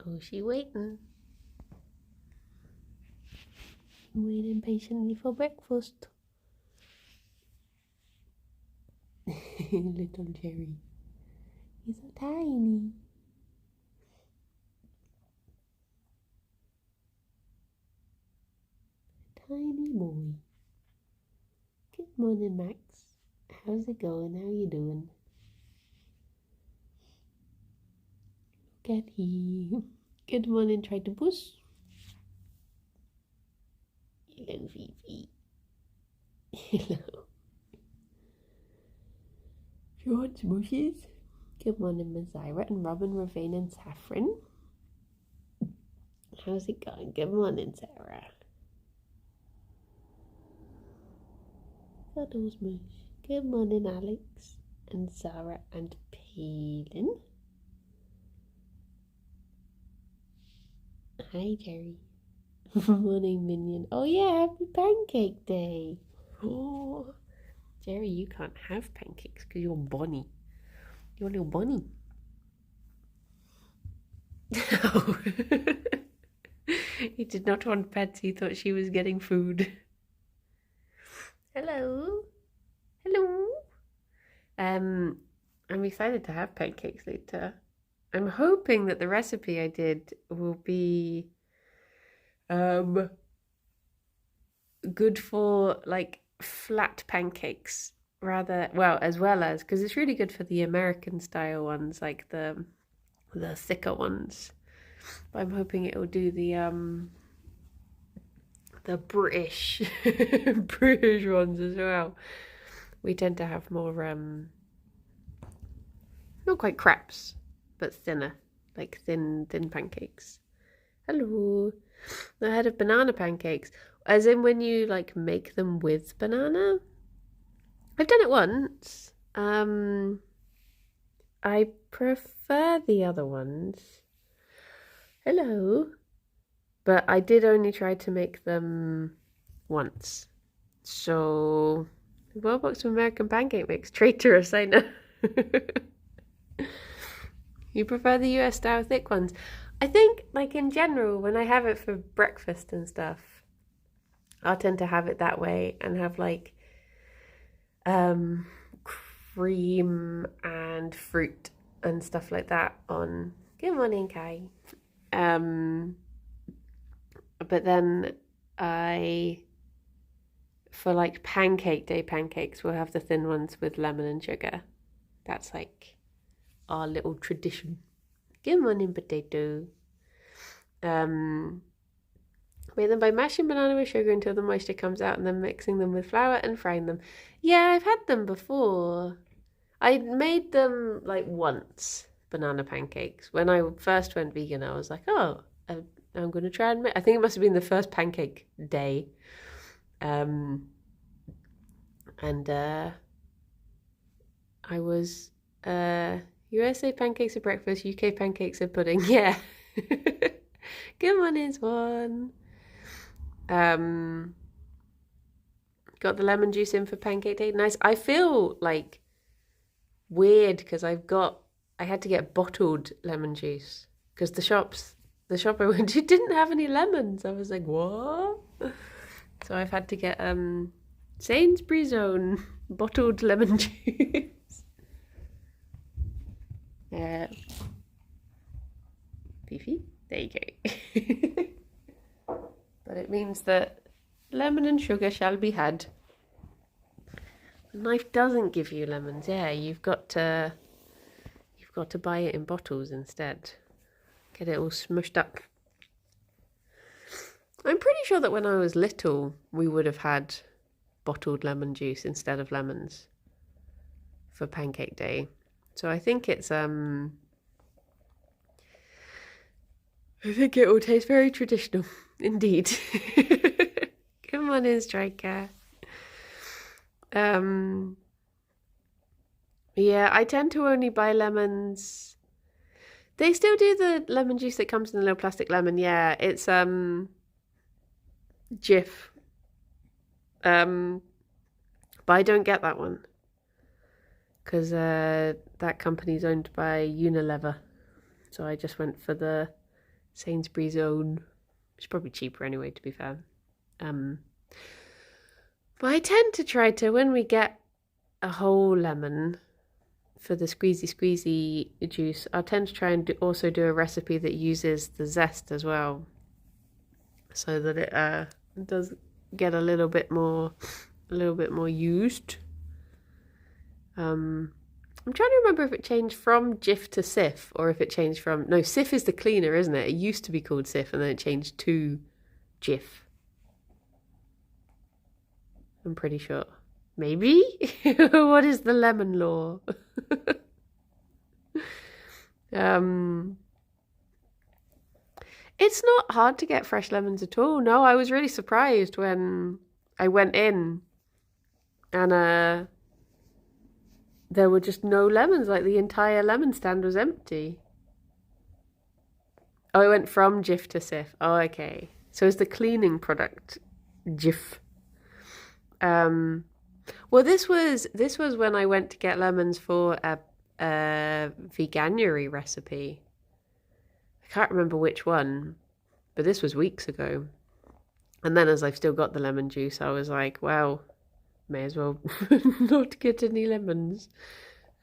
Oh, she waiting. Waiting patiently for breakfast. Little Gerry. He's so tiny. Tiny boy. Good morning, Max. How's it going? How you doing? Look at him. Good morning, Tritobus. Hello, Fifi. Hello. George Bushes. Good morning, Mazira and Robin, Ravine and Saffron. How's it going? Good morning, Sarah. Cuddles Mush. Good morning, Alex and Sarah and Palin. Hi, Gerry. Morning, Minion. Oh yeah, happy Pancake Day. Oh, Gerry, you can't have pancakes because you're Bonnie. You're a little Bonnie. Oh. He did not want pets. He thought she was getting food. Hello. Hello. I'm excited to have pancakes later. I'm hoping that the recipe I did will be good for like flat pancakes rather, well, as well as, because it's really good for the American style ones, like the thicker ones. But I'm hoping it will do the British British ones as well. We tend to have more not quite crepes, but thinner, like thin pancakes. Hello. I had of banana pancakes, as in when you like make them with banana. I've done it once. I prefer the other ones. Hello. But I did only try to make them once. So, World Box of American Pancake Mix, traitorous, I know. You prefer the US style thick ones? I think, like in general, when I have it for breakfast and stuff, I'll tend to have it that way and have like cream and fruit and stuff like that on. Good morning, Kai. But then for like pancake day pancakes, we'll have the thin ones with lemon and sugar. That's like our little tradition. Good morning, potato. Make them by mashing banana with sugar until the moisture comes out and then mixing them with flour and frying them. Yeah, I've had them before. I made them like once, banana pancakes. When I first went vegan, I was like, oh, I'm going to try and make. I think it must have been the first pancake day. I was USA pancakes at breakfast, UK pancakes at pudding. Yeah. Good morning, Swan. Got the lemon juice in for pancake day. Nice. I feel like weird because I had to get bottled lemon juice because the shop I went to didn't have any lemons. I was like, what? So I've had to get Sainsbury's own bottled lemon juice. Fifi, there you go. But it means that lemon and sugar shall be had. The knife doesn't give you lemons. Yeah, you've got to buy it in bottles instead. Get it all smushed up. I'm pretty sure that when I was little, we would have had bottled lemon juice instead of lemons for pancake day. So I think it's I think it will taste very traditional indeed. Come on in, Striker. Yeah, I tend to only buy lemons. They still do the lemon juice that comes in a little plastic lemon. Yeah, it's Jif. But I don't get that one because that company's owned by Unilever. So I just went for the Sainsbury's own. It's probably cheaper anyway, to be fair. But I tend to try to, when we get a whole lemon for the squeezy juice, I tend to try and also do a recipe that uses the zest as well, so that it does get a little bit more used. I'm trying to remember if it changed from Jif to Sif, or if it changed from... No, Sif is the cleaner, isn't it? It used to be called Sif, and then it changed to Jif. I'm pretty sure. Maybe? What is the lemon law? It's not hard to get fresh lemons at all. No, I was really surprised when I went in and there were just no lemons. Like, the entire lemon stand was empty. Oh, it went from Jif to Sif. Oh, okay. So it's the cleaning product Jif. Well, this was when I went to get lemons for a veganuary recipe. I can't remember which one, but this was weeks ago. And then, as I've still got the lemon juice, I was like, well, may as well not get any lemons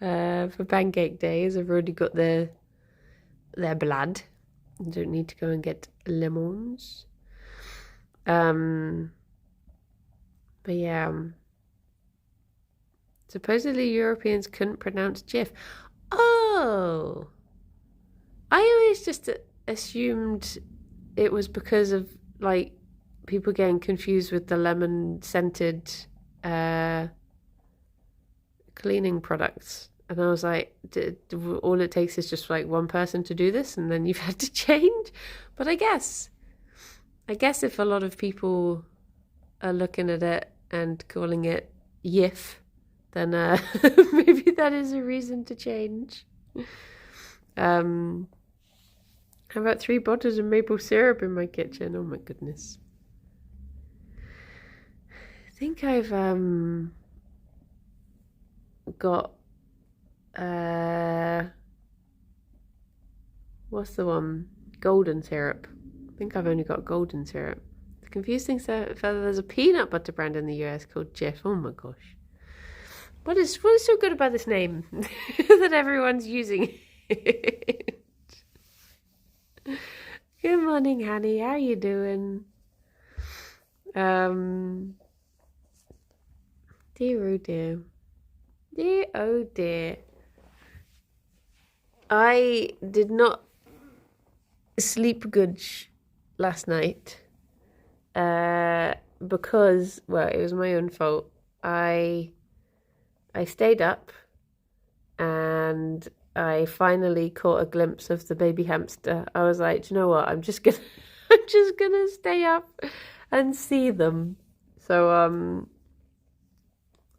for pancake days. I've already got their blood. I don't need to go and get lemons. But yeah, supposedly Europeans couldn't pronounce Jif. Oh, I always just assumed it was because of, like, people getting confused with the lemon scented cleaning products. And I was like, all it takes is just like one person to do this, and then you've had to change. But I guess if a lot of people are looking at it and calling it Yif, then maybe that is a reason to change. How about 3 bottles of maple syrup in my kitchen? Oh my goodness. I think I've got what's the one? Golden syrup. I think I've only got golden syrup. The confusing thing further, there's a peanut butter brand in the US called Jif. Oh my gosh. What is so good about this name that everyone's using it? Good morning, honey. How are you doing? Dear oh dear. Dear oh dear. I did not sleep good last night because, well, it was my own fault. I stayed up and I finally caught a glimpse of the baby hamster. I was like, do you know what? I'm just gonna stay up and see them. So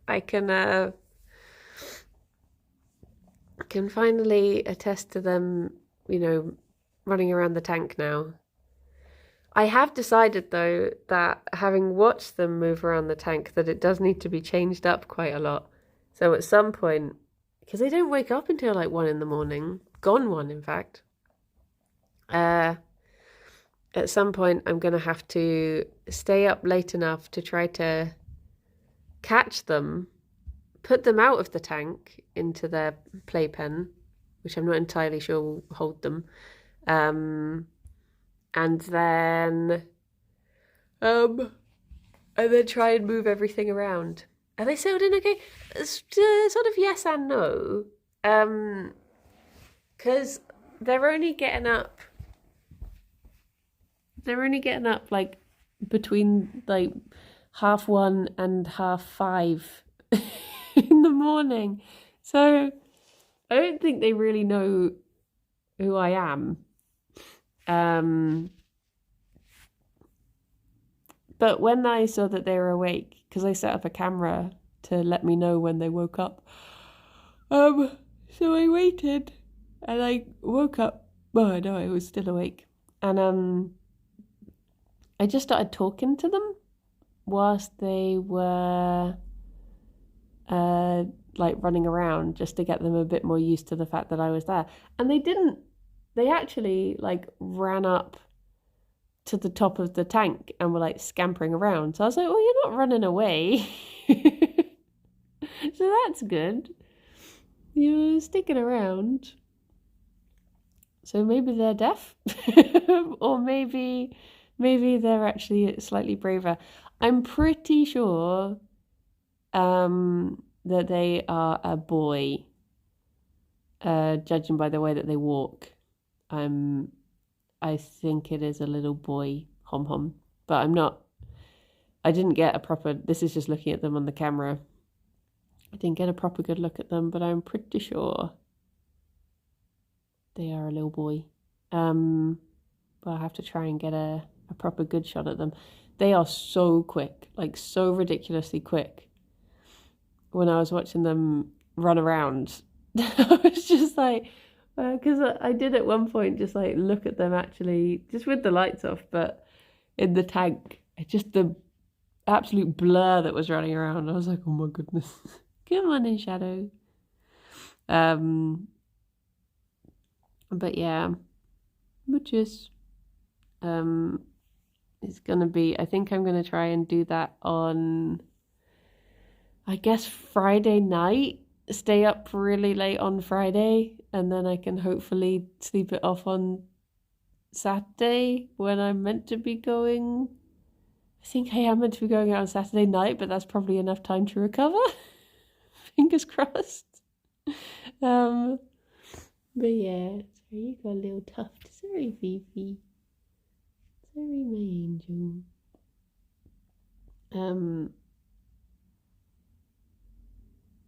I can finally attest to them, running around the tank now. I have decided, though, that having watched them move around the tank, that it does need to be changed up quite a lot. So at some point, because they don't wake up until like 1 a.m, gone 1 in fact. At some point, I'm going to have to stay up late enough to try to catch them, put them out of the tank into their playpen, which I'm not entirely sure will hold them, and then try and move everything around. Are they settled in okay? Sort of yes and no, because they're only getting up like between like 1:30 and 5:30 in the morning. So I don't think they really know who I am. But when I saw that they were awake, because I set up a camera to let me know when they woke up, so I waited and I woke up. Oh no, I was still awake, and I just started talking to them whilst they were like running around, just to get them a bit more used to the fact that I was there. And they didn't they actually like ran up to the top of the tank and were like scampering around. So I was like, well, you're not running away. So that's good. You're sticking around. So maybe they're deaf, or maybe they're actually slightly braver. I'm pretty sure that they are a boy, judging by the way that they walk. I think it is a little boy hom hom, but I'm not. I didn't get a proper. This is just looking at them on the camera. I didn't get a proper good look at them, but I'm pretty sure they are a little boy. But I have to try and get a proper good shot at them. They are so quick, like so ridiculously quick. When I was watching them run around, I was just like, because I did at one point just like look at them actually, just with the lights off, but in the tank, just the absolute blur that was running around. I was like, oh my goodness. Come on in, Shadow. But yeah, just it's gonna be. I think I'm gonna try and do that on, I guess, Friday night. Stay up really late on Friday, and then I can hopefully sleep it off on Saturday when I'm meant to be going. I think I am meant to be going out on Saturday night, but that's probably enough time to recover. Fingers crossed. But yeah, sorry, you got a little tuft. Sorry, Fifi. Sorry, my angel.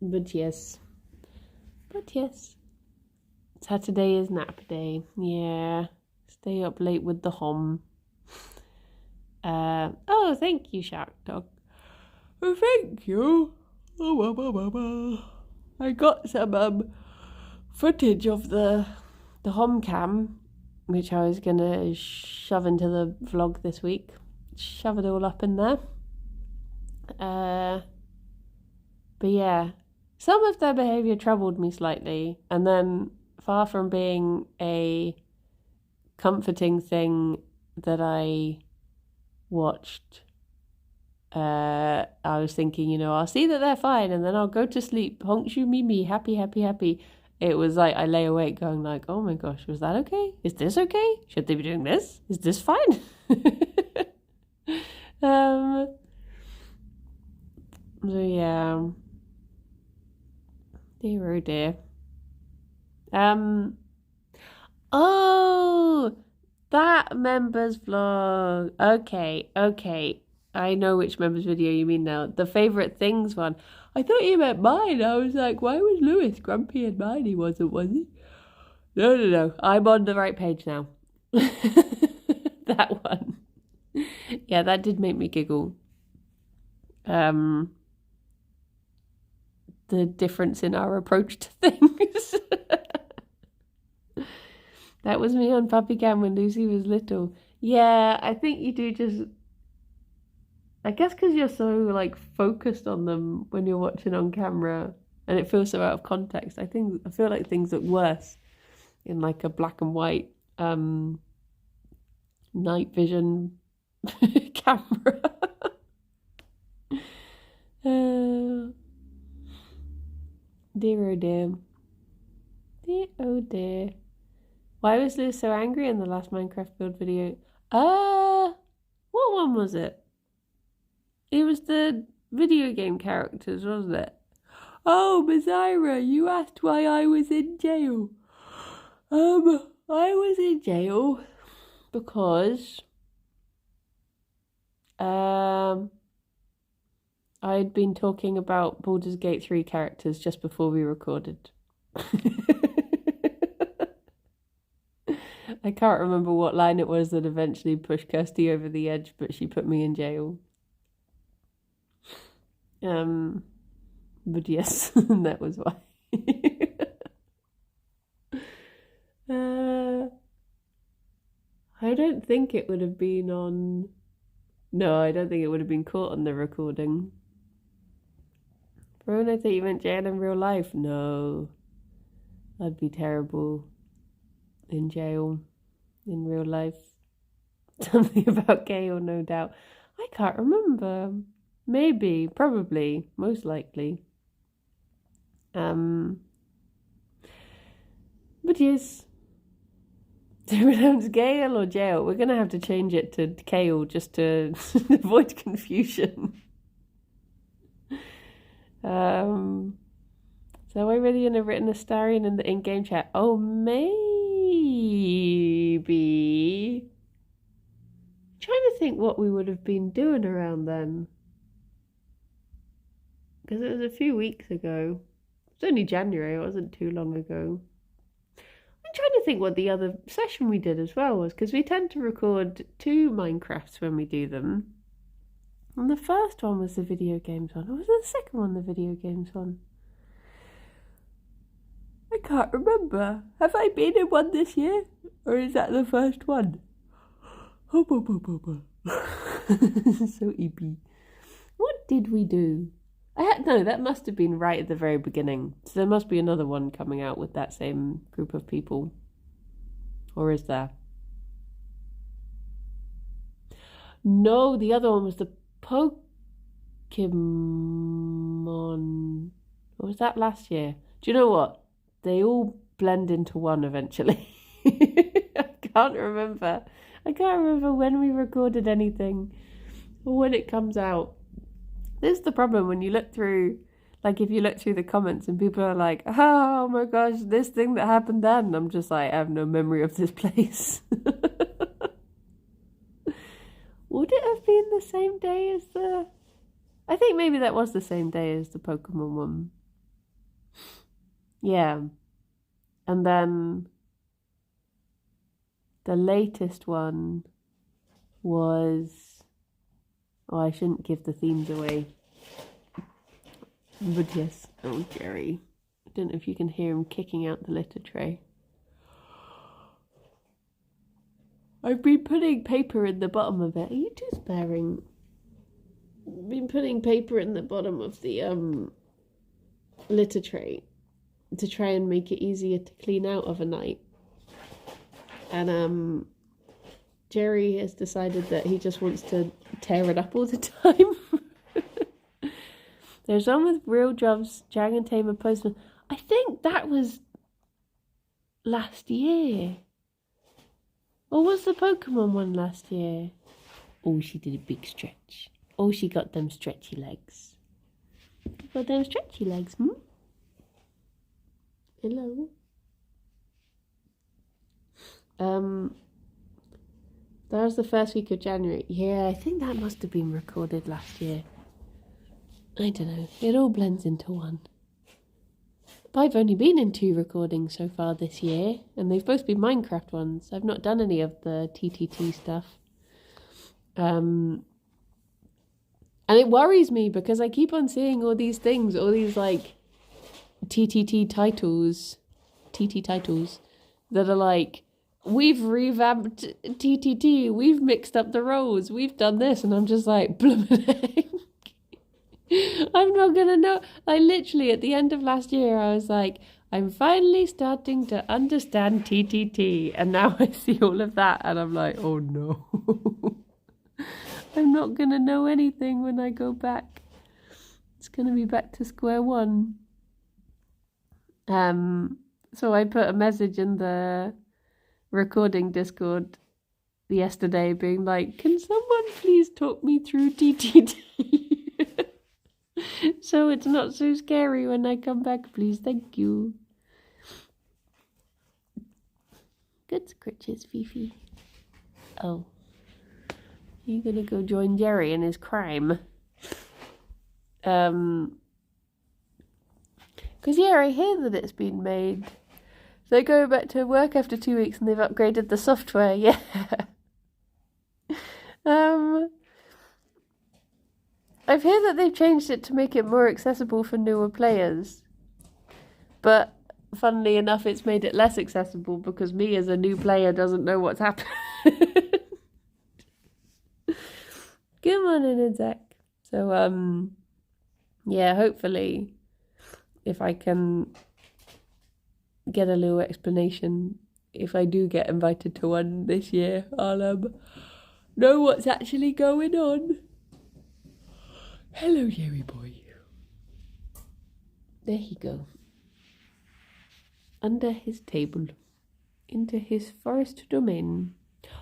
But yes. Saturday is nap day. Yeah. Stay up late with the hom. Oh, thank you, Shark Dog. Oh, thank you. I got some footage of the hom cam, which I was gonna shove into the vlog this week. Shove it all up in there. But yeah, some of their behaviour troubled me slightly, and then far from being a comforting thing that I watched, I was thinking, I'll see that they're fine and then I'll go to sleep. Honk shoo me, happy, happy, happy. It was like I lay awake going like, oh my gosh, was that okay? Is this okay? Should they be doing this? Is this fine? So yeah. Dear oh dear. Oh, that members vlog. Okay. I know which members video you mean now. The favourite things one. I thought you meant mine. I was like, why was Lewis grumpy and mine he wasn't, was he? No. I'm on the right page now. That one. Yeah, that did make me giggle. The difference in our approach to things. That was me on Puppy Cam when Lucy was little. Yeah, I think you do just... I guess because you're so like focused on them when you're watching on camera and it feels so out of context. I feel like things look worse in like a black and white night vision camera. Dear oh dear. Dear oh dear. Why was Liz so angry in the last Minecraft build video? What one was it? It was the video game characters, wasn't it? Oh, Mazira, you asked why I was in jail. I was in jail because I'd been talking about Baldur's Gate 3 characters just before we recorded. I can't remember what line it was that eventually pushed Kirsty over the edge, but she put me in jail. But yes, that was why. I don't think it would have been on... No, I don't think it would have been caught on the recording. Ron, I thought you meant jail in real life. No. That'd be terrible. in jail in real life. Something about Gale, no doubt. I can't remember. Maybe, probably, most likely. But yes, do we pronounce Gale or jail? We're gonna have to change it to Kale just to avoid confusion. So I really have written a Starion in the in-game chat. Oh, maybe. I'm trying to think what we would have been doing around then. Because it was a few weeks ago. It's only January, it wasn't too long ago. I'm trying to think what the other session we did as well was, because we tend to record 2 Minecrafts when we do them. And the first one was the video games one. Or was it the second one the video games one? I can't remember. Have I been in one this year? Or is that the first one? So eepy. What did we do? No, that must have been right at the very beginning. So there must be another one coming out with that same group of people. Or is there? No, the other one was the Pokemon. Or was that last year? Do you know what? They all blend into one eventually. I can't remember. I can't remember when we recorded anything or when it comes out. This is the problem when you look through, like if you look through the comments and people are like, oh my gosh, this thing that happened then. I'm just like, I have no memory of this place. Would it have been the same day as the... I think maybe that was the same day as the Pokemon one. Yeah. And then the latest one was... Oh, I shouldn't give the themes away. But yes. Oh, Gerry. I don't know if you can hear him kicking out the litter tray. I've been putting paper in the bottom of it. Are you too sparing? I've been putting paper in the bottom of the litter tray to try and make it easier to clean out overnight. And Gerry has decided that he just wants to tear it up all the time. There's one with Real Jobs, Dragon Tamer Postman. I think that was last year. Or was the Pokemon one last year? Oh, she did a big stretch. Oh, she got them stretchy legs. Got them stretchy legs, Hello. That was the first week of January. Yeah, I think that must have been recorded last year. I don't know. It all blends into one. But I've only been in 2 recordings so far this year, and they've both been Minecraft ones. I've not done any of the TTT stuff. And it worries me because I keep on seeing all these things, all these like TTT titles that are like, we've revamped TTT, we've mixed up the roles, we've done this, and I'm just like, bloomin' I'm not gonna know. Like literally at the end of last year, I was like, I'm finally starting to understand TTT, and now I see all of that, and I'm like, oh no, I'm not gonna know anything when I go back. It's gonna be back to square one. So I put a message in the recording Discord yesterday, being like, can someone please talk me through TTT? So it's not so scary when I come back, please. Thank you. Good scritches, Fifi. Oh. You gonna go join Gerry in his crime? Because, yeah, I hear that it's been made. They go back to work after 2 weeks and they've upgraded the software, yeah. I've heard that they've changed it to make it more accessible for newer players. But funnily enough, it's made it less accessible because me as a new player doesn't know what's happened. Good morning, Zach. So, yeah, hopefully, if I can get a little explanation if I do get invited to one this year, I'll know what's actually going on. Hello, Gerry boy. There he go. Under his table. Into his forest domain.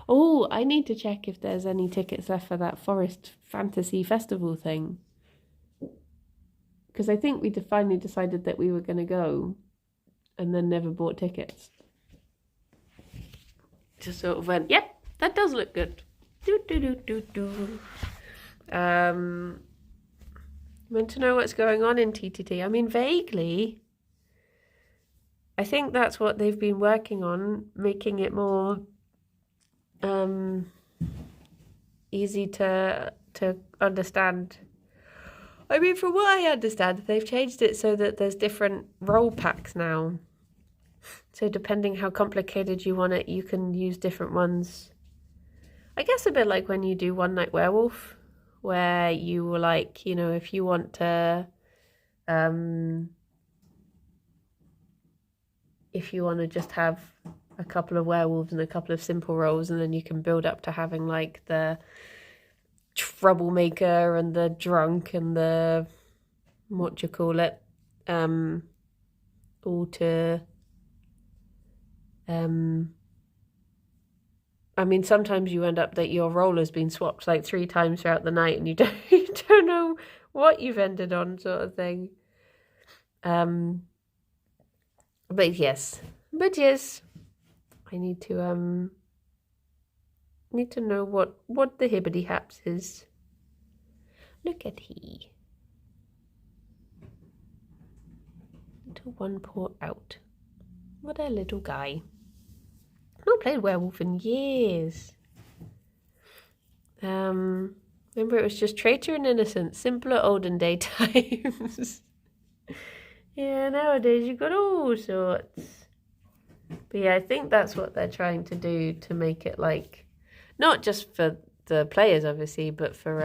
Oh, I need to check if there's any tickets left for that Forest Fantasy Festival thing. Because I think we finally decided that we were going to go and then never bought tickets. Just sort of went, yep, that does look good. Meant to know what's going on in TTT. I mean, vaguely, I think that's what they've been working on, making it more easy to understand. I mean, from what I understand, they've changed it so that there's different role packs now. So depending how complicated you want it, you can use different ones. I guess a bit like when you do One Night Werewolf, where you were like, you know, if you want to just have a couple of werewolves and a couple of simple roles, and then you can build up to having like the troublemaker and the drunk and the all to I mean, sometimes you end up that your role has been swapped like 3 times throughout the night and you don't know what you've ended on, sort of thing. But yes, I need to know what the hibbity haps is. Look at he. Little one paw out. What a little guy. I've not played werewolf in years. Remember it was just traitor and innocent, simpler olden day times. Yeah, nowadays you've got all sorts. But yeah, I think that's what they're trying to do to make it like, not just for the players obviously, but for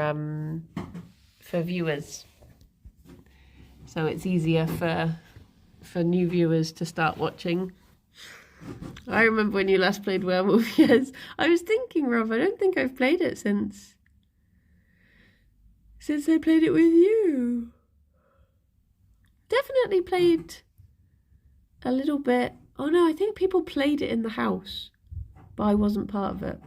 viewers. So it's easier for new viewers to start watching. I remember when you last played Werewolf, yes. I was thinking, Rob, I don't think I've played it since I played it with you. Definitely played a little bit. Oh no, I think people played it in the house, but I wasn't part of it.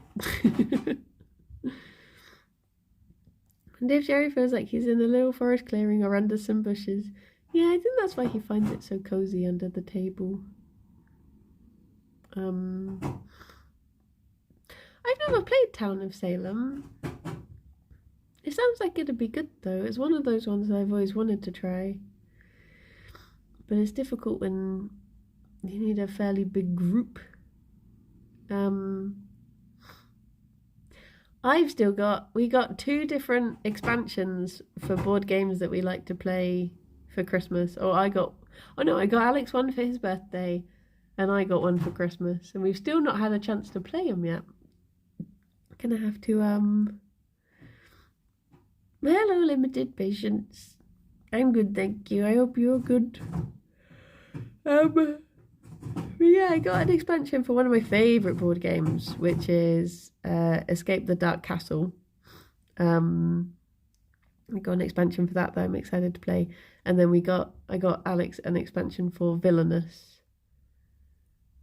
And if Gerry feels like he's in a little forest clearing or under some bushes, yeah, I think that's why he finds it so cozy under the table. I've never played Town of Salem. It sounds like it'd be good though. It's one of those ones that I've always wanted to try. But it's difficult when you need a fairly big group. We got 2 different expansions for board games that we like to play for Christmas. I got Alex one for his birthday, and I got one for Christmas, and we've still not had a chance to play them yet. Gonna have to, hello, limited patience. I'm good, thank you. I hope you're good. But yeah, I got an expansion for one of my favourite board games, which is Escape the Dark Castle. I got an expansion for that I'm excited to play. And then I got Alex an expansion for Villainous,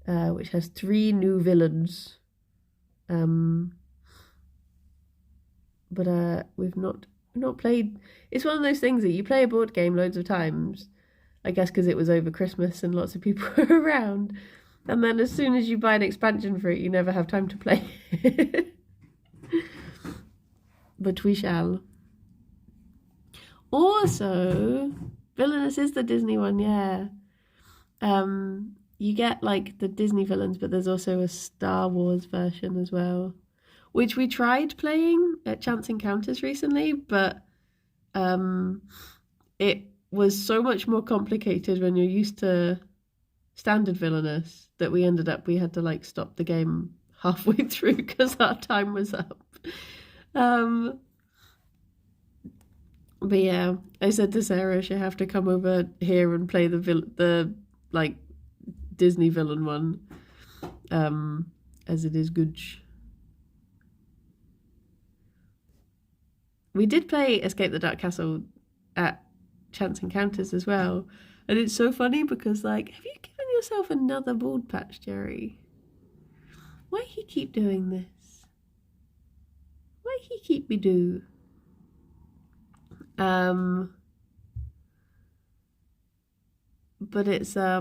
which has 3 new villains. But we've not played. It's one of those things that you play a board game loads of times, I guess because it was over Christmas and lots of people were around, and then as soon as you buy an expansion for it, you never have time to play. But we shall. Also, Villainous is the Disney one, yeah. You get like the Disney villains, but there's also a Star Wars version as well, which we tried playing at Chance Encounters recently, but it was so much more complicated when you're used to standard Villainous that we had to like stop the game halfway through because our time was up. But yeah, I said to Sarah she'll have to come over here and play the like Disney villain one. as it is good. We did play Escape the Dark Castle at Chance Encounters as well, and it's so funny because, like, have you given yourself another bald patch, Gerry? Why he keep doing this? Why he keep me do? But it's they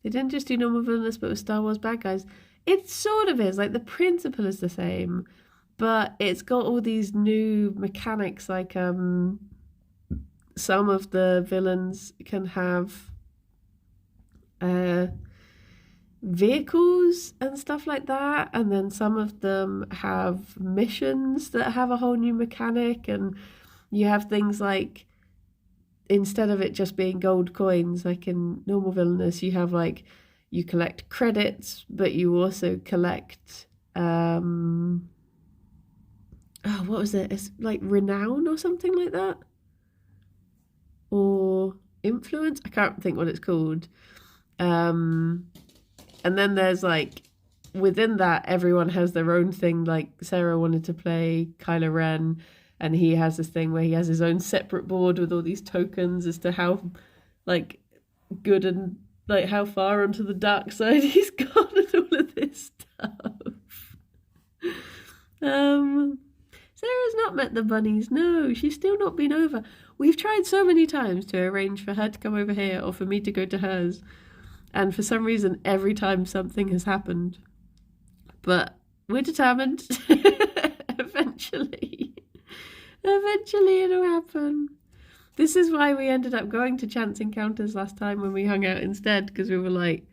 didn't just do normal villainous, but with Star Wars bad guys. It sort of is, like, the principle is the same, but it's got all these new mechanics, like some of the villains can have vehicles and stuff like that, and then some of them have missions that have a whole new mechanic, and you have things like, instead of it just being gold coins like in normal villainous, you have, like, you collect credits, but you also collect what was it? It's like renown or something like that, or influence. I can't think what it's called. And then there's, like, within that, everyone has their own thing. Like, Sarah wanted to play Kylo Ren, and he has this thing where he has his own separate board with all these tokens as to how, like, good and, like, how far onto the dark side he's gone and all of this stuff. Sarah's not met the bunnies. No, she's still not been over. We've tried so many times to arrange for her to come over here or for me to go to hers. And for some reason, every time something has happened. But we're determined. Eventually it'll happen. This is why we ended up going to Chance Encounters last time when we hung out instead, because we were like,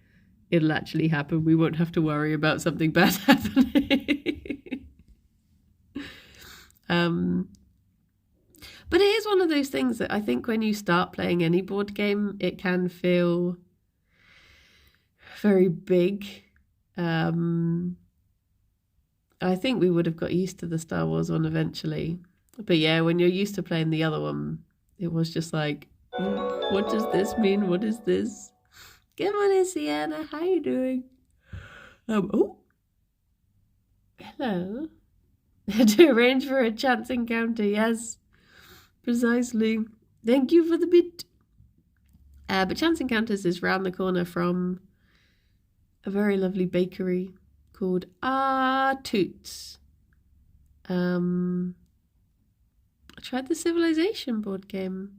it'll actually happen. We won't have to worry about something bad happening. But it is one of those things that I think when you start playing any board game, it can feel very big. I think we would have got used to the Star Wars one eventually. But yeah, when you're used to playing the other one, it was just like, what does this mean? What is this? Good morning, Sienna. How you doing? Oh, hello. To arrange for a chance encounter, yes, precisely. Thank you for the bit. But Chance Encounters is round the corner from a very lovely bakery called Toots. I tried the Civilization board game.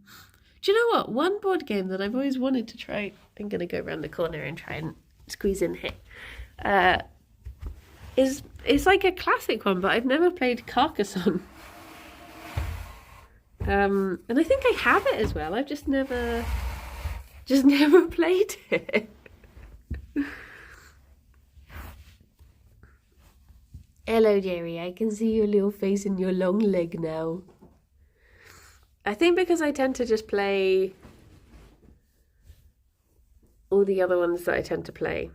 Do you know what? One board game that I've always wanted to try, I'm going to go around the corner and try and squeeze in here, it's like a classic one, but I've never played Carcassonne. And I think I have it as well. I've just never played it. Hello, Gerry. I can see your little face and your long leg now. I think because I tend to just play all the other ones that I tend to play.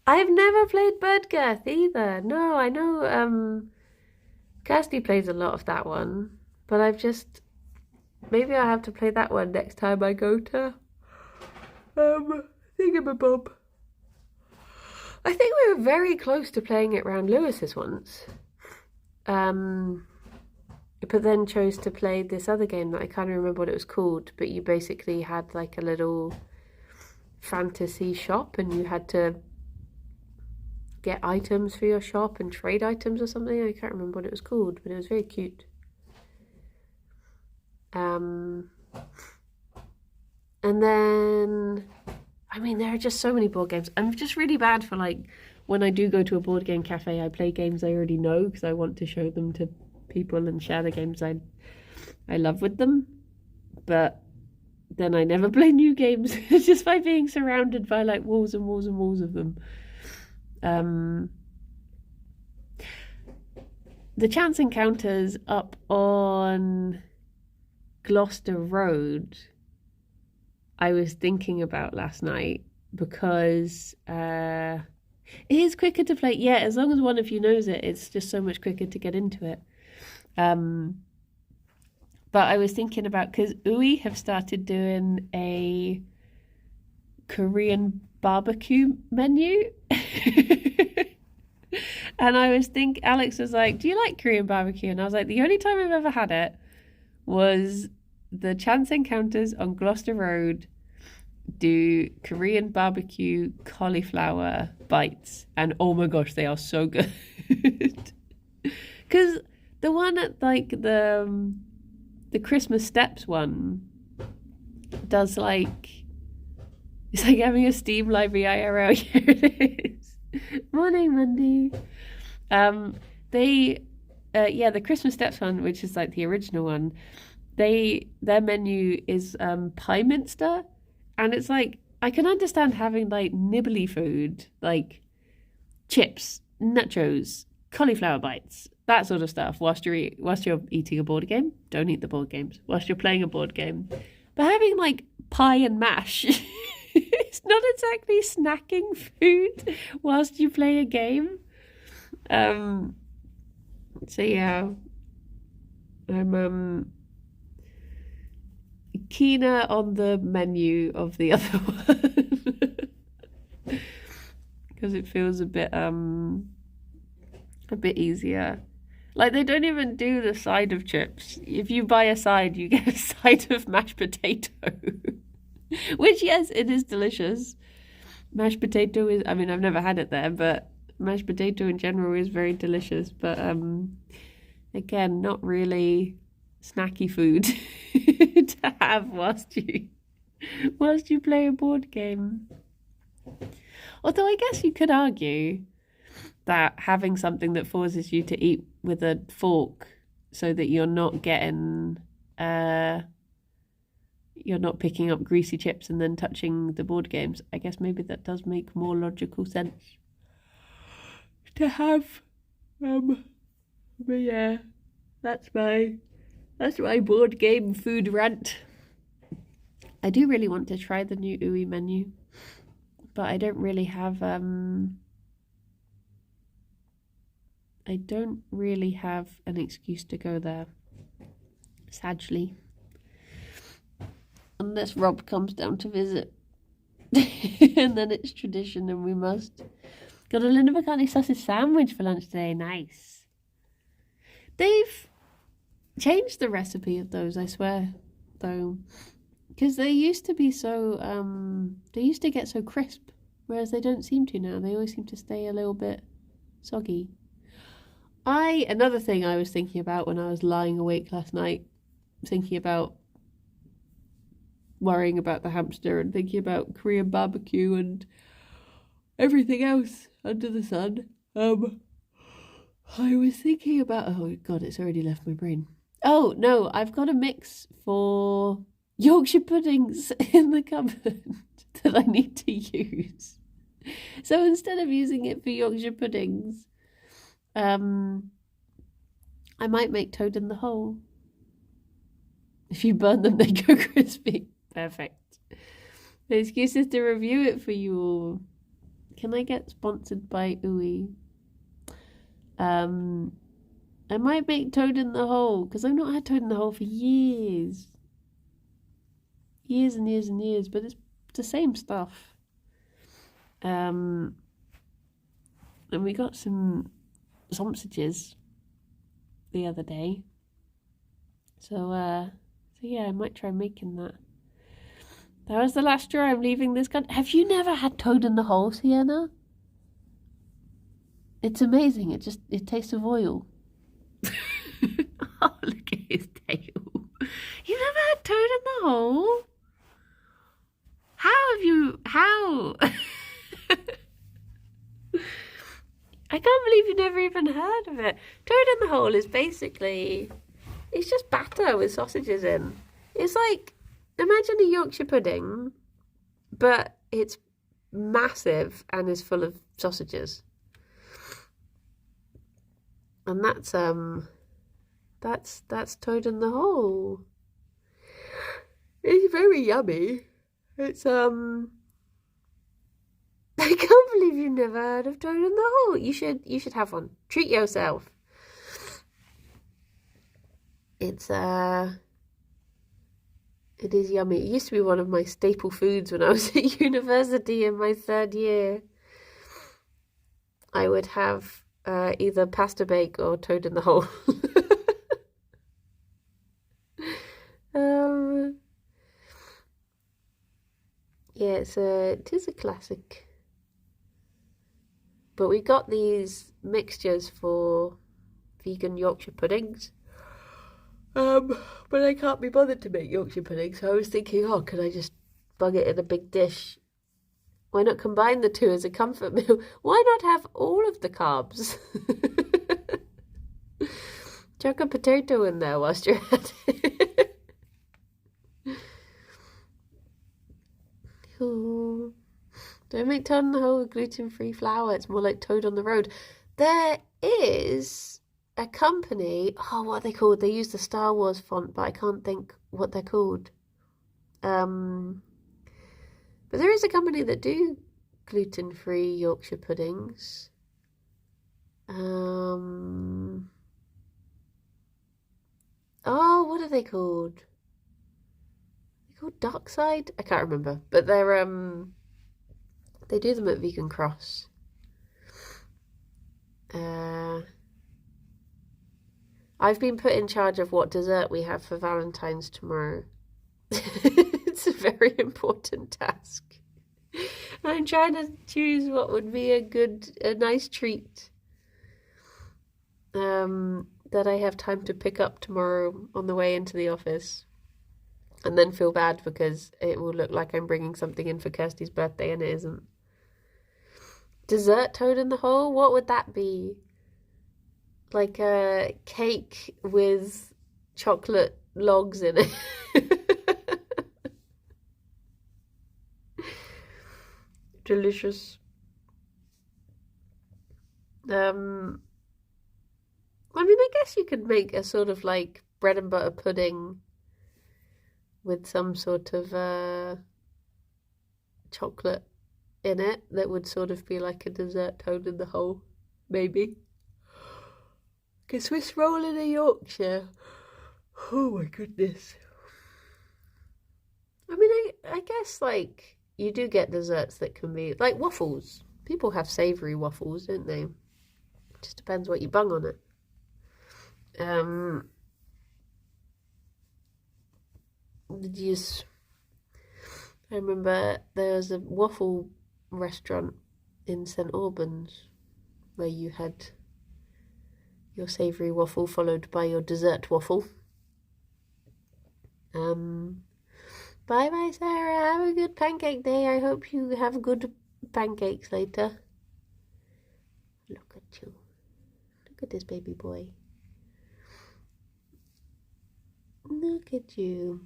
I've never played Birdgirth either. No, I know Kirsty plays a lot of that one, but maybe I'll have to play that one next time I go to Thingamabob. I think we were very close to playing it round Lewis's once. But then chose to play this other game that I can't remember what it was called, but you basically had like a little fantasy shop and you had to get items for your shop and trade items or something. I can't remember what it was called, but it was very cute. And then, I mean, there are just so many board games. I'm just really bad for, like, when I do go to a board game cafe, I play games I already know because I want to show them to people and share the games I love with them. But then I never play new games just by being surrounded by, like, walls and walls and walls of them. The Chance Encounters up on Gloucester Road, I was thinking about last night because it is quicker to play. Yeah, as long as one of you knows it, it's just so much quicker to get into it. But I was thinking about, because Uwe have started doing a Korean barbecue menu. And Alex was like, do you like Korean barbecue? And I was like, the only time I've ever had it was the Chance Encounters on Gloucester Road do Korean barbecue cauliflower bites. And oh my gosh, they are so good. Because the one at like the Christmas Steps one does like, it's like having a Steam Library IRL. Here it is. Morning, Monday. The Christmas Steps one, which is like the original one, their menu is pie minster, and it's like, I can understand having like nibbly food, like chips, nachos, cauliflower bites, that sort of stuff, whilst you're eating a board game. Don't eat the board games whilst you're playing a board game. But having like pie and mash, it's not exactly snacking food whilst you play a game. So yeah, I'm keener on the menu of the other one because it feels a bit easier. Like, they don't even do the side of chips. If you buy a side, you get a side of mashed potato. Which, yes, it is delicious. Mashed potato is, I mean, I've never had it there, but mashed potato in general is very delicious. But, again, not really snacky food to have whilst you play a board game. Although I guess you could argue that having something that forces you to eat with a fork so that you're not getting you're not picking up greasy chips and then touching the board games, I guess maybe that does make more logical sense to have. But yeah, that's my board game food rant. I do really want to try the new Ooey menu, but I don't really have an excuse to go there, sadly. Unless Rob comes down to visit. And then it's tradition and we must. Got a Linda McCartney sausage sandwich for lunch today. Nice. They've changed the recipe of those, I swear, though. Because they used to be so, they used to get so crisp, whereas they don't seem to now. They always seem to stay a little bit soggy. Another thing I was thinking about when I was lying awake last night, thinking about worrying about the hamster and thinking about Korean barbecue and everything else under the sun, I was thinking about, oh god, it's already left my brain. Oh no, I've got a mix for Yorkshire puddings in the cupboard that I need to use. So instead of using it for Yorkshire puddings, I might make toad in the hole. If you burn them, they go crispy. Perfect. The excuse is to review it for you all. Can I get sponsored by Ooey? I might make toad in the hole, because I've not had toad in the hole for years. Years and years and years, but it's the same stuff. And we got some sausages the other day. So yeah, I might try making that. That was the last straw. I'm leaving this country. Have you never had toad in the hole, Sienna? It's amazing. It tastes of oil. Oh, look at his tail. You've never had toad in the hole? How? I can't believe you never even heard of it. Toad in the hole is basically, it's just batter with sausages in. It's like, imagine a Yorkshire pudding, but it's massive and is full of sausages. And that's toad in the hole. It's very yummy. It's I can't believe you've never heard of toad in the hole. You should have one. Treat yourself. It's It is yummy. It used to be one of my staple foods when I was at university in my 3rd year. I would have either pasta bake or toad in the hole. Yeah, it is a classic. But we got these mixtures for vegan Yorkshire puddings. But I can't be bothered to make Yorkshire pudding, so I was thinking, oh, could I just bung it in a big dish? Why not combine the two as a comfort meal? Why not have all of the carbs? Chuck a potato in there whilst you're at it. Oh. Don't make toad on the hole with gluten-free flour. It's more like Toad on the Road. There is a company. Oh, what are they called? They use the Star Wars font, but I can't think what they're called. But there is a company that do gluten-free Yorkshire puddings. Oh, what are they called? They're called Dark Side? I can't remember. But they're they do them at Vegan Cross. I've been put in charge of what dessert we have for Valentine's tomorrow. It's a very important task. I'm trying to choose what would be a nice treat that I have time to pick up tomorrow on the way into the office. And then feel bad because it will look like I'm bringing something in for Kirsty's birthday and it isn't. Dessert toad in the hole? What would that be? Like a cake with chocolate logs in it. Delicious. I mean, I guess you could make a sort of like bread and butter pudding with some sort of chocolate in it that would sort of be like a dessert toad in the hole, maybe. Like a Swiss roll in a Yorkshire. Oh my goodness. I mean, I guess like you do get desserts that can be like waffles. People have savoury waffles, don't they? It just depends what you bung on it. I remember there was a waffle restaurant in St Albans where you had your savoury waffle followed by your dessert waffle. Bye bye, Sarah. Have a good pancake day. I hope you have good pancakes later. Look at you. Look at this baby boy. Look at you.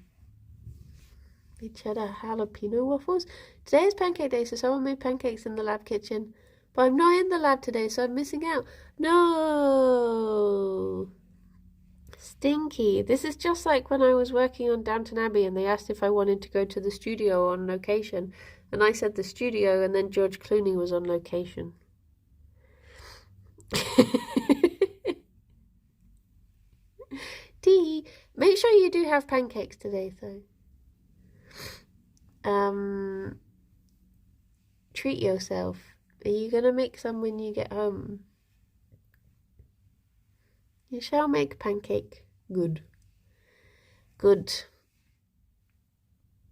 The cheddar jalapeno waffles. Today is pancake day, so someone made pancakes in the lab kitchen. But I'm not in the lab today, so I'm missing out. No! Stinky. This is just like when I was working on Downton Abbey and they asked if I wanted to go to the studio on location. And I said the studio, and then George Clooney was on location. Tee, make sure you do have pancakes today, though. Treat yourself. Are you gonna make some when you get home? You shall make pancake. Good. Good.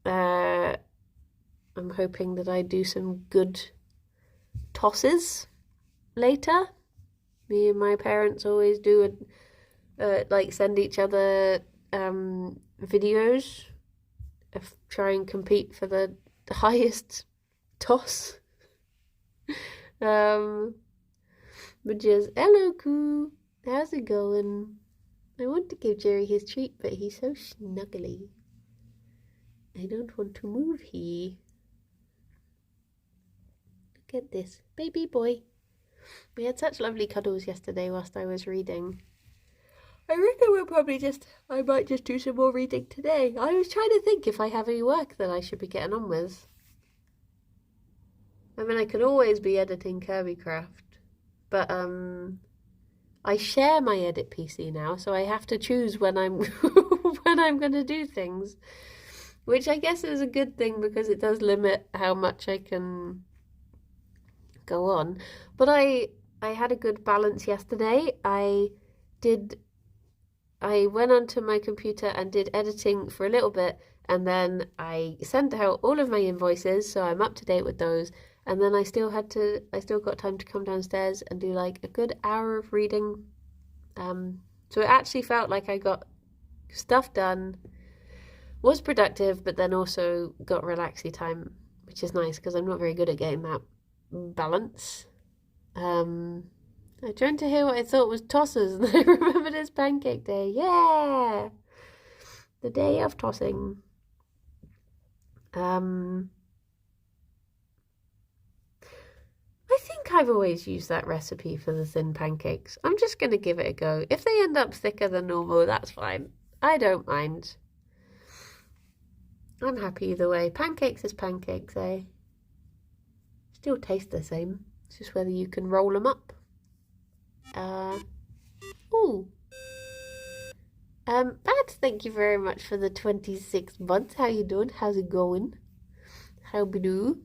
I'm hoping that I do some good tosses later. Me and my parents always do like send each other videos of try and compete for the highest toss. But just hello, Coo. How's it going? I want to give Gerry his treat, but he's so snuggly. I don't want to move he. Look at this baby boy. We had such lovely cuddles yesterday whilst I was reading. I reckon I might just do some more reading today. I was trying to think if I have any work that I should be getting on with. I mean, I could always be editing Kirby Craft, but I share my edit PC now, so I have to choose when I'm when I'm gonna do things. which I guess is a good thing because it does limit how much I can go on. But I had a good balance yesterday. I went onto my computer and did editing for a little bit, and then I sent out all of my invoices, so I'm up to date with those. And then I still got time to come downstairs and do like a good hour of reading. So it actually felt like I got stuff done, was productive, but then also got relaxy time, which is nice because I'm not very good at getting that balance. I tried to hear what I thought was tossers, and I remembered it's Pancake Day. Yeah, the day of tossing. I think I've always used that recipe for the thin pancakes. I'm just going to give it a go. If they end up thicker than normal, that's fine. I don't mind. I'm happy either way. Pancakes is pancakes, eh? Still taste the same. It's just whether you can roll them up. Ooh. Pat, thank you very much for the 26 months. How you doing? How's it going? How be do?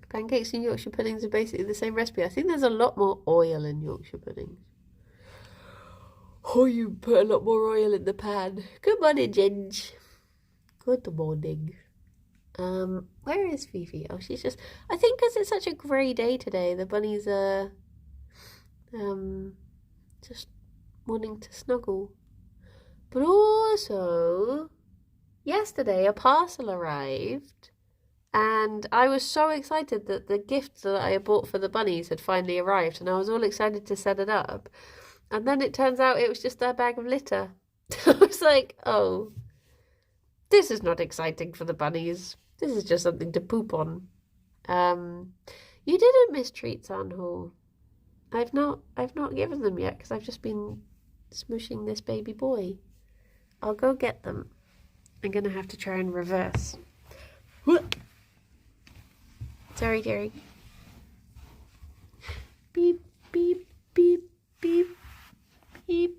Pancakes and Yorkshire puddings are basically the same recipe. I think there's a lot more oil in Yorkshire puddings. Oh, you put a lot more oil in the pan. Good morning, Ginge. Good morning. Where is Fifi? Oh, she's just... I think because it's such a grey day today, the bunnies are... just wanting to snuggle. But also, yesterday a parcel arrived, and I was so excited that the gift that I had bought for the bunnies had finally arrived, and I was all excited to set it up. And then it turns out it was just their bag of litter. I was like, oh, this is not exciting for the bunnies. This is just something to poop on. You didn't miss treats, Anhor. I've not given them yet because I've just been smooshing this baby boy. I'll go get them. I'm gonna have to try and reverse. Sorry, Gerry. Beep, beep, beep, beep, beep,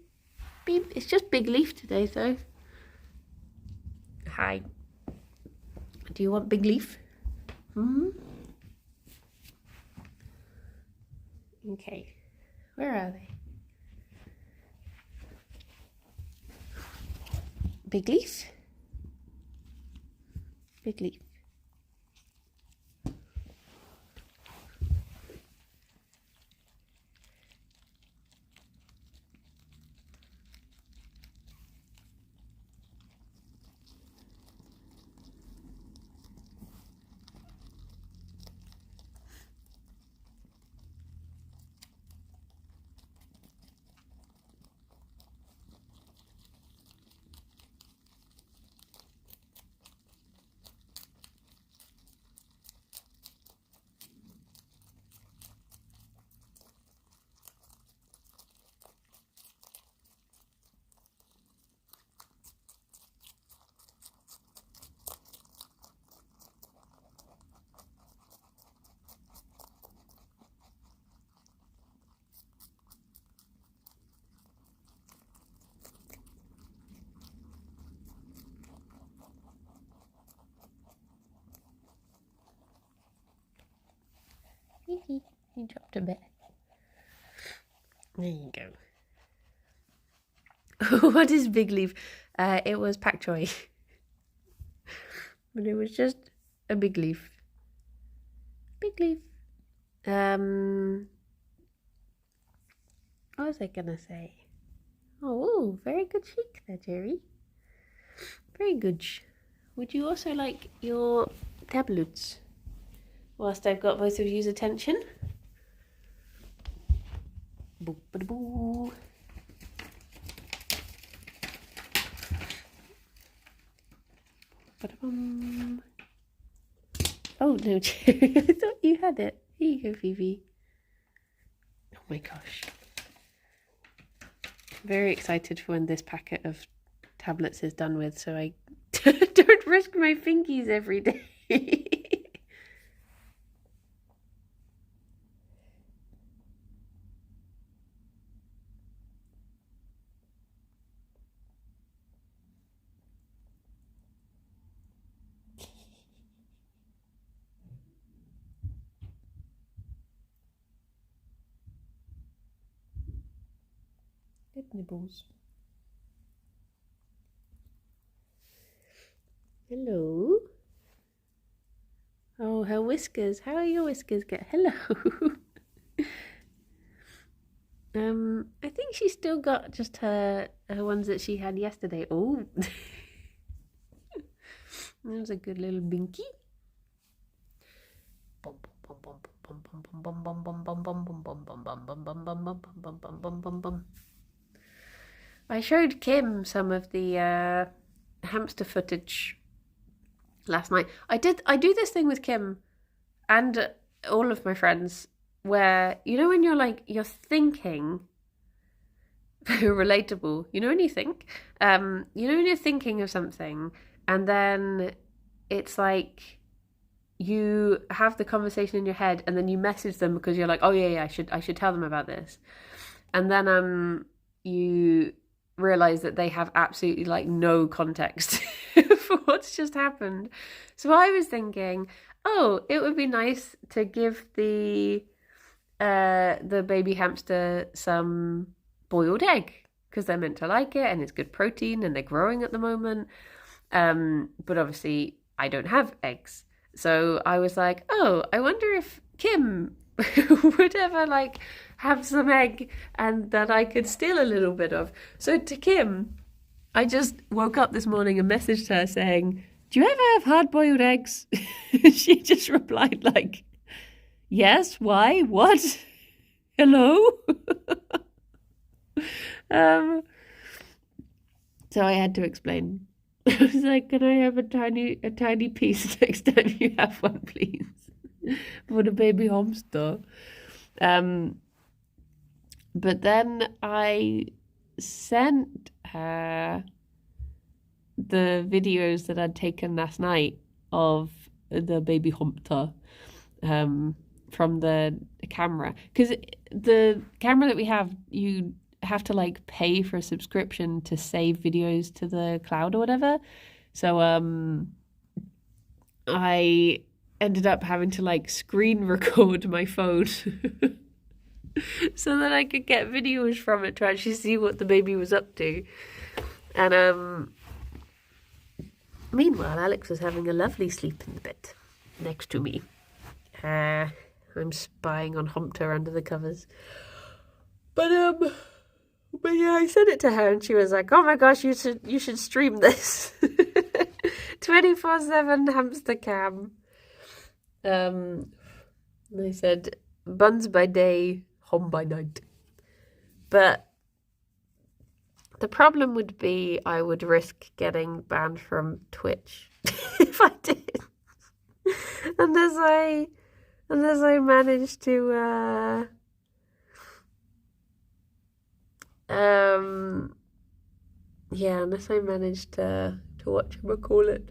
beep. It's just Big Leaf today, though. Hi. Do you want Big Leaf? Okay. Where are they? Big Leaf? Big Leaf. He dropped a bit. There you go. What is Big Leaf? It was pak choi. But it was just a big leaf. Big Leaf. What was I gonna say? Oh, very good shake there, Gerry. Very good. Would you also like your tablets? Whilst I've got both of you's attention. Boo, ba, boo. Ba-da-bum. Oh no, Gerry, I thought you had it. Here you go, Phoebe. Oh my gosh. Very excited for when this packet of tablets is done with, so I don't risk my fingies every day. Good nibbles. Hello. Oh, her whiskers. How are your whiskers? Hello. I think she's still got just her ones that she had yesterday. Oh, that was a good little binky. I showed Kim some of the hamster footage last night. I do this thing with Kim and all of my friends where, you know, when you're thinking, relatable, you know, when you think, when you're thinking of something and then it's like you have the conversation in your head and then you message them because you're like, oh yeah, I should tell them about this. And then you realize that they have absolutely like no context for what's just happened. So I was thinking, oh, it would be nice to give the baby hamster some boiled egg because they're meant to like it and it's good protein and they're growing at the moment. But obviously I don't have eggs. So I was like, oh, I wonder if Kim would ever like have some egg and that I could steal a little bit of. So to Kim, I just woke up this morning and messaged her saying, do you ever have hard-boiled eggs? She just replied like, yes, why, what, hello? So I had to explain. I was like, can I have a tiny piece next time you have one, please? For the baby hamster. But then I sent her the videos that I'd taken last night of the baby hamster from the camera. Because the camera that we have, you have to like pay for a subscription to save videos to the cloud or whatever. So I ended up having to like screen record my phone so that I could get videos from it to actually see what the baby was up to. And meanwhile, Alex was having a lovely sleep in the bed next to me. I'm spying on Humpter under the covers. But yeah, I sent it to her and she was like, oh my gosh, you should stream this. 24/7 hamster cam. They said buns by day, home by night. But the problem would be I would risk getting banned from Twitch if I did. Unless I manage to unless I manage to whatchamacallit,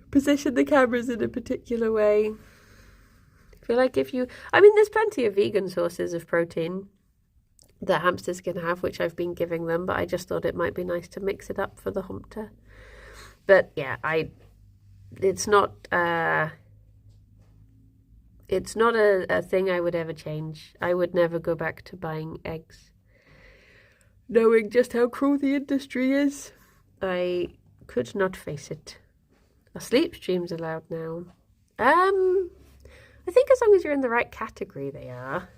position the cameras in a particular way. I feel like there's plenty of vegan sources of protein that hamsters can have, which I've been giving them, but I just thought it might be nice to mix it up for the Humpter. But yeah, it's not a thing I would ever change. I would never go back to buying eggs. Knowing just how cruel the industry is, I could not face it. Are sleep streams allowed now? I think as long as you're in the right category, they are.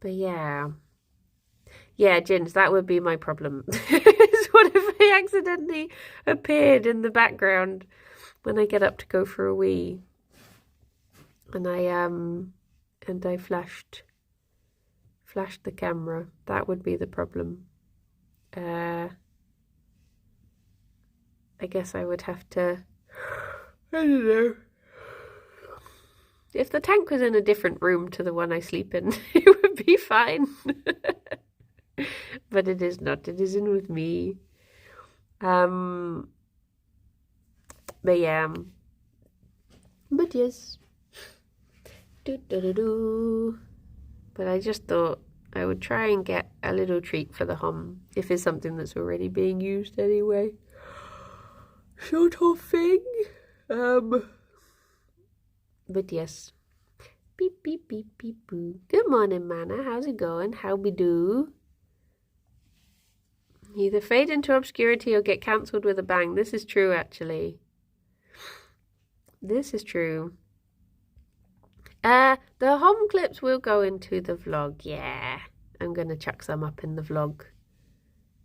But yeah, Jins, that would be my problem. Is what if I accidentally appeared in the background when I get up to go for a wee, and I flashed the camera. That would be the problem. I guess I would have to, I don't know. If the tank was in a different room to the one I sleep in, it would be fine. But it is not. It is in with me. But yeah. But yes. But I just thought I would try and get a little treat for the hum, if it's something that's already being used anyway. Sort of thing. But yes. Beep, beep, beep, beep, boo. Good morning, Mana. How's it going? How we do? Either fade into obscurity or get cancelled with a bang. This is true, actually. This is true. The home clips will go into the vlog. Yeah. I'm going to chuck some up in the vlog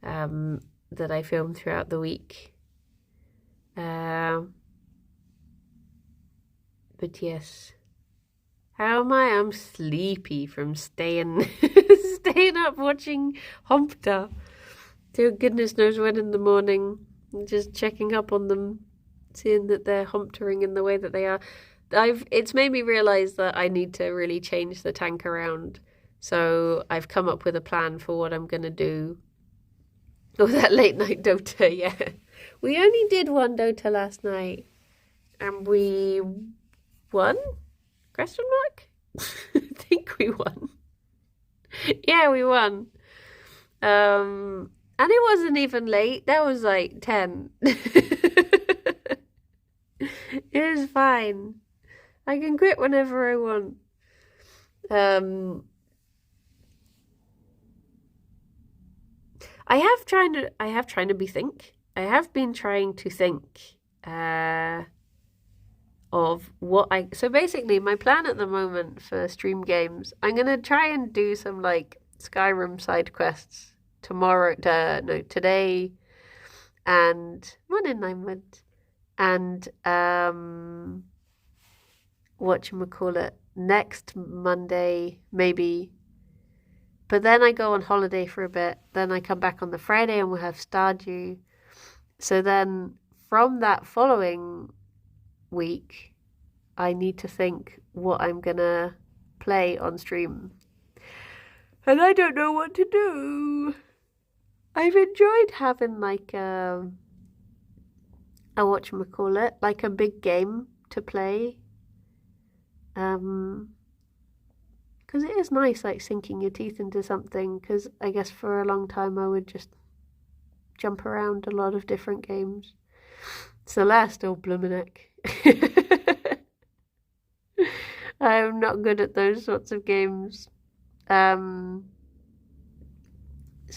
that I filmed throughout the week. But yes. How am I? I'm sleepy from staying up watching Humpta till goodness knows when in the morning. Just checking up on them, seeing that they're humptering in the way that they are. It's made me realise that I need to really change the tank around. So I've come up with a plan for what I'm going to do. Oh, that late night Dota, yeah. We only did one Dota last night. And we won? Question mark? I think we won. Yeah, we won. And it wasn't even late. That was like 10. It was fine. I can quit whenever I want. I have been trying to think of what so basically my plan at the moment for stream games, I'm gonna try and do some like Skyrim side quests today and morning Ninewood and whatchamacallit, next Monday maybe. But then I go on holiday for a bit. Then I come back on the Friday and we'll have Stardew. So then from that following week, I need to think what I'm going to play on stream. And I don't know what to do. I've enjoyed having like a whatchamacallit, like a big game to play. Because it is nice, like, sinking your teeth into something, because I guess for a long time I would just jump around a lot of different games. Celeste or Blumenek. I'm not good at those sorts of games. So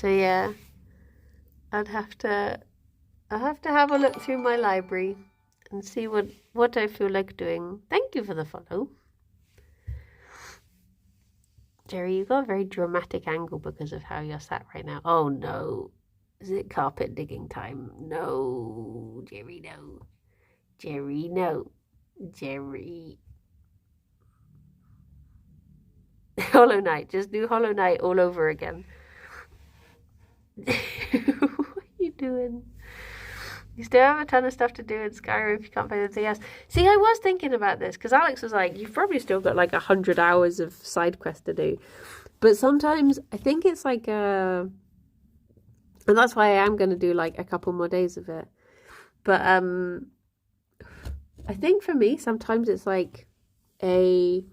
yeah, I'll have to have a look through my library and see what I feel like doing. Thank you for the follow. Gerry, you got a very dramatic angle because of how you're sat right now. Oh no. Is it carpet digging time? No. Gerry, no. Gerry, no. Gerry. Hollow Knight. Just do Hollow Knight all over again. What are you doing? You still have a ton of stuff to do in Skyrim if you can't play anything else. See, I was thinking about this because Alex was like, you've probably still got like 100 hours of side quest to do. But sometimes I think it's like and that's why I am going to do like a couple more days of it. But I think for me, sometimes it's like a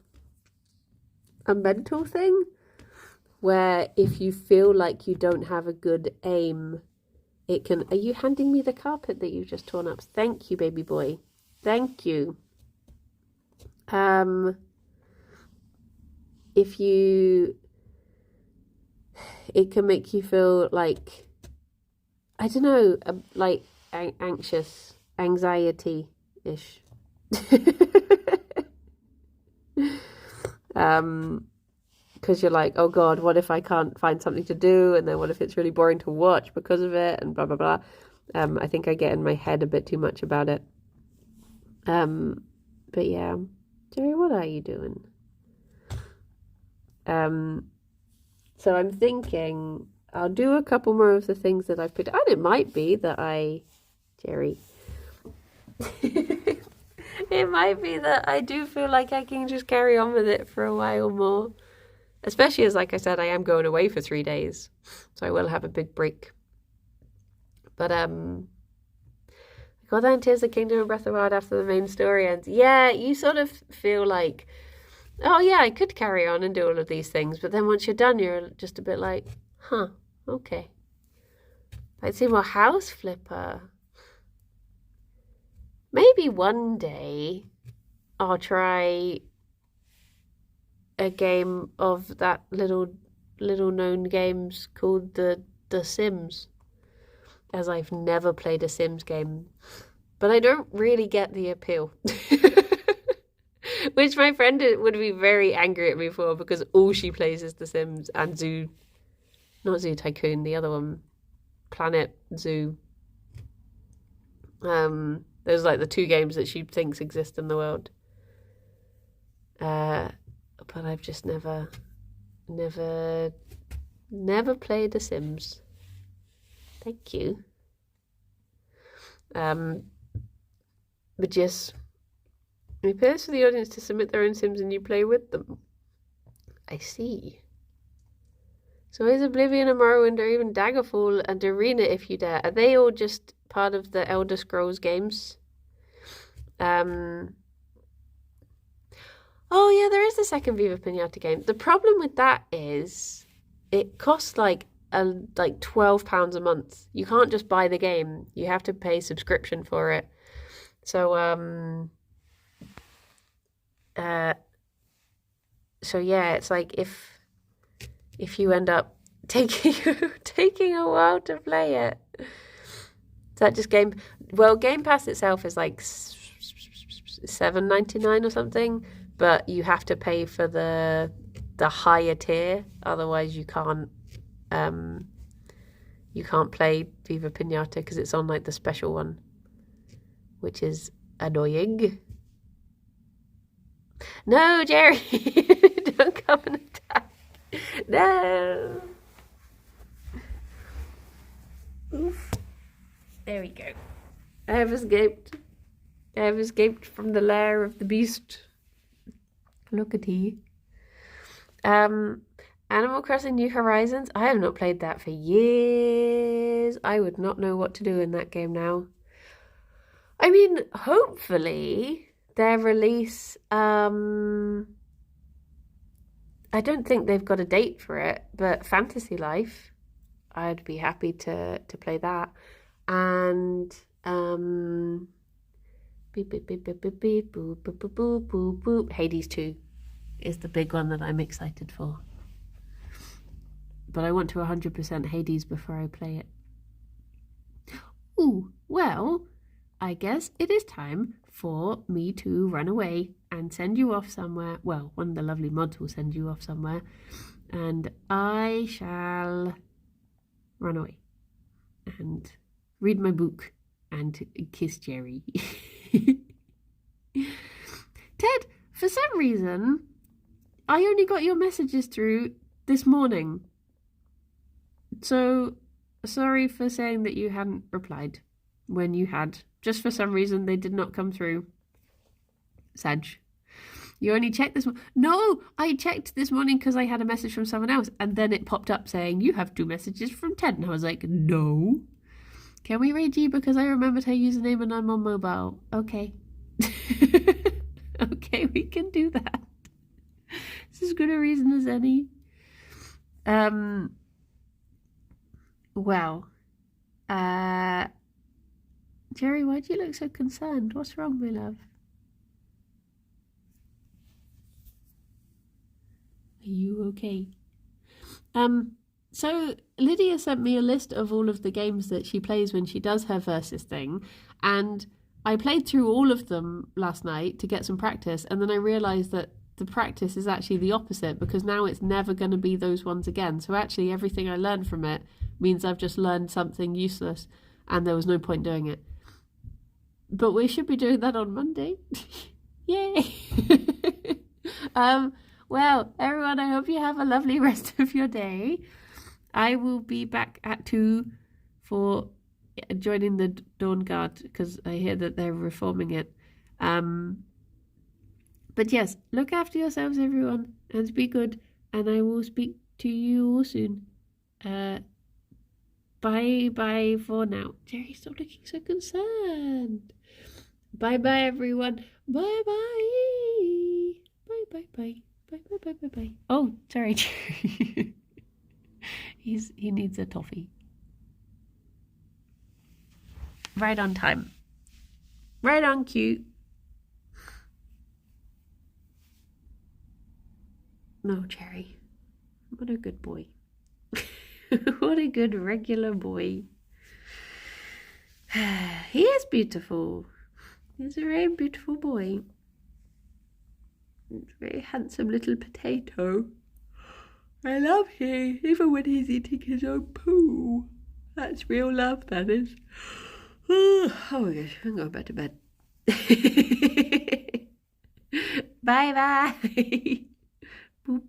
mental thing where if you feel like you don't have a good aim, it can... Are you handing me the carpet that you've just torn up? Thank you, baby boy. Thank you. If you... It can make you feel like... I don't know, like anxious, anxiety-ish. Because you're like, oh God, what if I can't find something to do? And then what if it's really boring to watch because of it? And blah, blah, blah. I think I get in my head a bit too much about it. But yeah. Gerry, what are you doing? So I'm thinking I'll do a couple more of the things that I've picked. And it might be that Gerry. It might be that I do feel like I can just carry on with it for a while more. Especially as, like I said, I am going away for 3 days. So I will have a big break. But, God, then Tears of the Kingdom and Breath of the Wild after the main story ends. Yeah, you sort of feel like, oh yeah, I could carry on and do all of these things. But then once you're done, you're just a bit like, huh, okay. I'd say more House Flipper. Maybe one day I'll try a game of that little known games called the Sims, as I've never played a Sims game, but I don't really get the appeal. Which my friend would be very angry at me for, because all she plays is The Sims and not Zoo Tycoon, the other one, Planet Zoo. Those are like the two games that she thinks exist in the world. But I've just never played The Sims. Thank you. But yes, it appears for the audience to submit their own Sims and you play with them. I see. So is Oblivion and Morrowind, or even Daggerfall and Arena, if you dare, are they all just part of the Elder Scrolls games? Oh yeah, there is the second Viva Pinata game. The problem with that is it costs like £12 a month. You can't just buy the game. You have to pay subscription for it. So yeah, it's like if you end up taking a while to play it. Is that just Game Pass itself is like $7.99 or something, but you have to pay for the higher tier, otherwise you can't play Viva Pinata because it's on like the special one, which is annoying. No, Gerry, don't come and attack. No. Oof. There we go. I have escaped. I have escaped from the lair of the beast. Look at he. Animal Crossing New Horizons. I have not played that for years. I would not know what to do in that game now. I mean, hopefully their release, I don't think they've got a date for it, but Fantasy Life, I'd be happy to play that. And beep beep beep beep beep beep boop boop boop boop boop boop. Hades 2 is the big one that I'm excited for. But I want to 100% Hades before I play it. Ooh, well, I guess it is time for me to run away and send you off somewhere. Well, one of the lovely mods will send you off somewhere, and I shall run away and read my book and kiss Gerry. Ted, for some reason, I only got your messages through this morning. So, sorry for saying that you hadn't replied when you had. Just for some reason, they did not come through. Sag. You only checked this morning. No, I checked this morning because I had a message from someone else, and then it popped up saying, you have 2 messages from Ted. And I was like, no. Can we read you because I remembered her username and I'm on mobile? Okay. Okay, we can do that. It's as good a reason as any. Well, Gerry, why do you look so concerned? What's wrong, my love? Are you okay? So Lydia sent me a list of all of the games that she plays when she does her versus thing, and I played through all of them last night to get some practice, and then I realised that the practice is actually the opposite, because now it's never going to be those ones again. So actually everything I learned from it means I've just learned something useless, and there was no point doing it. But we should be doing that on Monday. Yay! Well, everyone, I hope you have a lovely rest of your day. I will be back at 2 for joining the Dawn Guard, because I hear that they're reforming it. But yes, look after yourselves, everyone, and be good, and I will speak to you all soon. Bye for now. Gerry, stop looking so concerned. Bye everyone. Bye. Bye. Oh, sorry. He needs a toffee. Right on time. Right on cue. No, Gerry. What a good boy. What a good regular boy. He is beautiful. He's a very beautiful boy. He's a very handsome little potato. I love him, even when he's eating his own poo. That's real love, that is. Oh my gosh, I'm going back to bed. Bye bye. Boop.